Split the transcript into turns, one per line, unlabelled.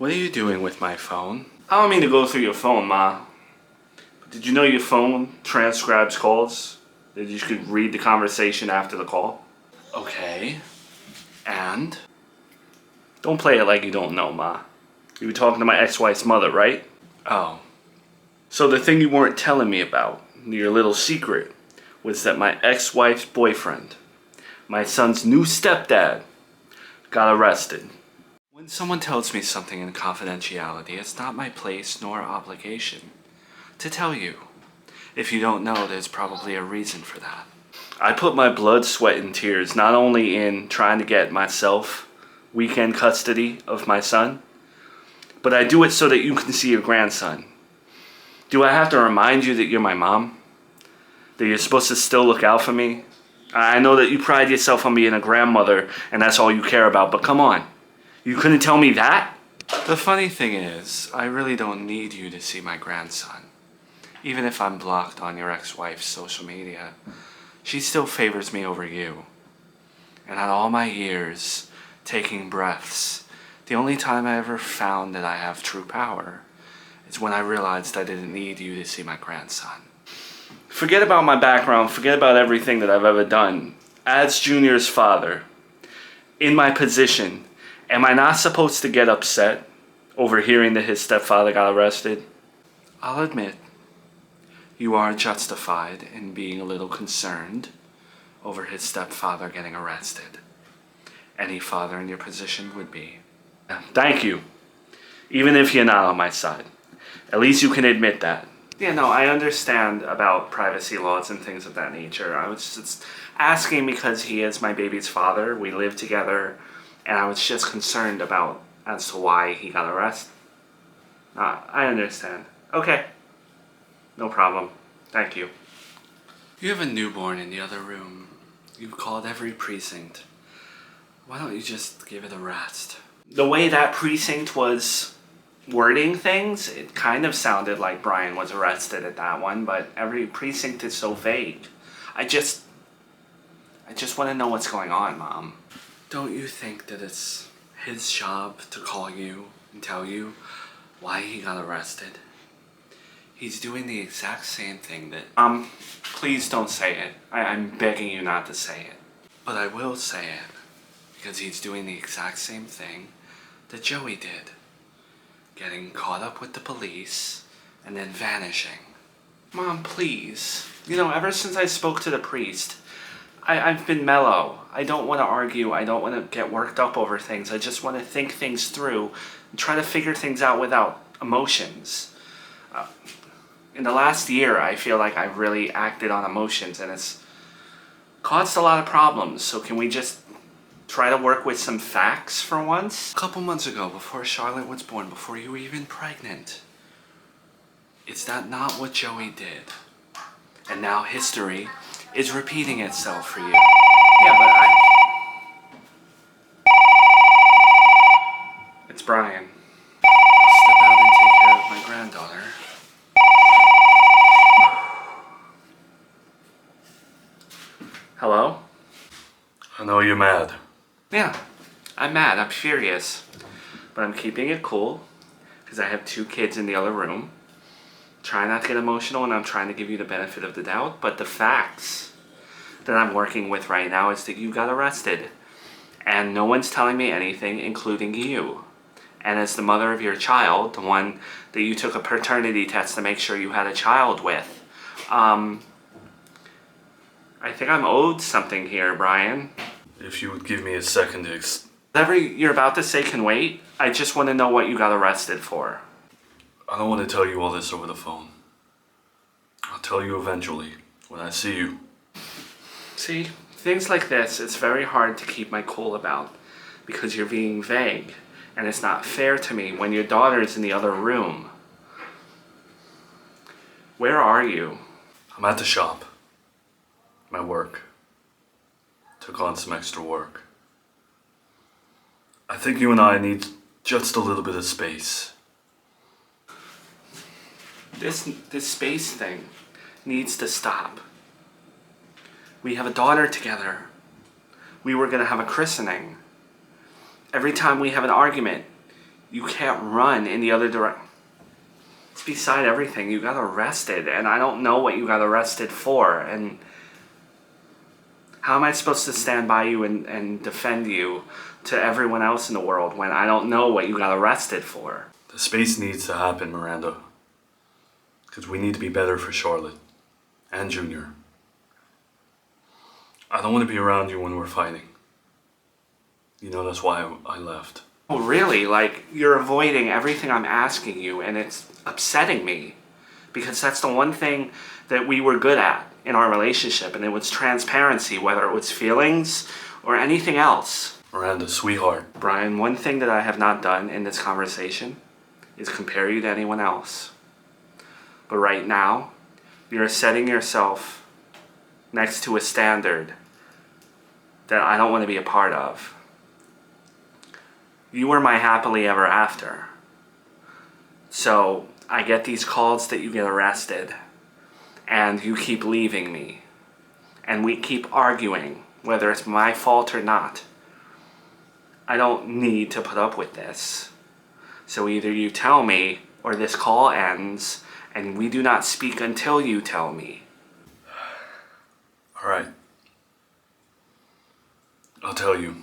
What are you doing with my phone? I don't mean to go through your phone, Ma. But did you know your phone transcribes calls? That you could read the conversation after the call? Okay. And? Don't play it like you don't know, Ma. You were talking to my ex-wife's mother, right? Oh. So the thing you weren't telling me about, your little secret, was that my ex-wife's boyfriend, my son's new stepdad, got arrested. When someone tells me something in confidentiality, it's not my place nor obligation to tell you. If you don't know, there's probably a reason for that. I put my blood, sweat, and tears not only in trying to get myself weekend custody of my son, but I do it so that you can see your grandson. Do I have to remind you that you're my mom? That you're supposed to still look out for me? I know that you pride yourself on being a grandmother and that's all you care about, but come on. You couldn't tell me that? The funny thing is, I really don't need you to see my grandson. Even if I'm blocked on your ex-wife's social media, she still favors me over you. And on all my years taking breaths, the only time I ever found that I have true power is when I realized I didn't need you to see my grandson. Forget about my background, forget about everything that I've ever done. As Junior's father, in my position, am I not supposed to get upset over hearing that his stepfather got arrested? I'll admit, you are justified in being a little concerned over his stepfather getting arrested. Any father in your position would be. Thank you. Even if you're not on my side. At least you can admit that. Yeah, no, I understand about privacy laws and things of that nature. I was just asking because he is my baby's father. We live together. And I was just concerned about as to why he got arrested. I understand. Okay. No problem. Thank you. You have a newborn in the other room. You've called every precinct. Why don't you just give it a rest? The way that precinct was wording things, it kind of sounded like Brian was arrested at that one, but every precinct is so vague. I just want to know what's going on, Mom. Don't you think that it's his job to call you and tell you why he got arrested? He's doing the exact same thing that... please don't say it. I'm begging you not to say it. But I will say it, because he's doing the exact same thing that Joey did. Getting caught up with the police and then vanishing. Mom, please. You know, ever since I spoke to the priest, I've been mellow. I don't want to argue. I don't want to get worked up over things. I just want to think things through and try to figure things out without emotions. In the last year, I feel like I've really acted on emotions and it's caused a lot of problems. So can we just try to work with some facts for once? A couple months ago, before Charlotte was born, before you were even pregnant, is that not what Joey did? And now history is repeating itself for you. Yeah, but It's Brian. I'll step out and take care of my granddaughter. Hello? I know you're mad. Yeah, I'm mad. I'm furious. But I'm keeping it cool because I have 2 kids in the other room. Try not to get emotional, and I'm trying to give you the benefit of the doubt, but the facts that I'm working with right now is that you got arrested, and no one's telling me anything, including you. And as the mother of your child, the one that you took a paternity test to make sure you had a child with, I think I'm owed something here, Brian. If you would give me a second to whatever you're about to say can wait. I just want to know what you got arrested for. I don't want to tell you all this over the phone. I'll tell you eventually, when I see you. See, things like this, it's very hard to keep my cool about because you're being vague, and it's not fair to me when your daughter's in the other room. Where are you? I'm at the shop. My work. Took on some extra work. I think you and I need just a little bit of space. This space thing needs to stop. We have a daughter together. We were gonna have a christening. Every time we have an argument, You can't run in the other direction. It's beside everything. You got arrested, and I don't know what you got arrested for. And how am I supposed to stand by you and defend you to everyone else in the world when I don't know what you got arrested for? The space needs to happen, Miranda. Because we need to be better for Charlotte and Junior. I don't want to be around you when we're fighting. You know, that's why I left. Oh, really? Like, you're avoiding everything I'm asking you, and it's upsetting me. Because that's the one thing that we were good at in our relationship, and it was transparency, whether it was feelings or anything else. Miranda, sweetheart. Brian, one thing that I have not done in this conversation is compare you to anyone else. But right now, you're setting yourself next to a standard that I don't want to be a part of. You were my happily ever after. So I get these calls that you get arrested, and you keep leaving me, and we keep arguing whether it's my fault or not. I don't need to put up with this. So either you tell me or this call ends and we do not speak until you tell me. All right. I'll tell you.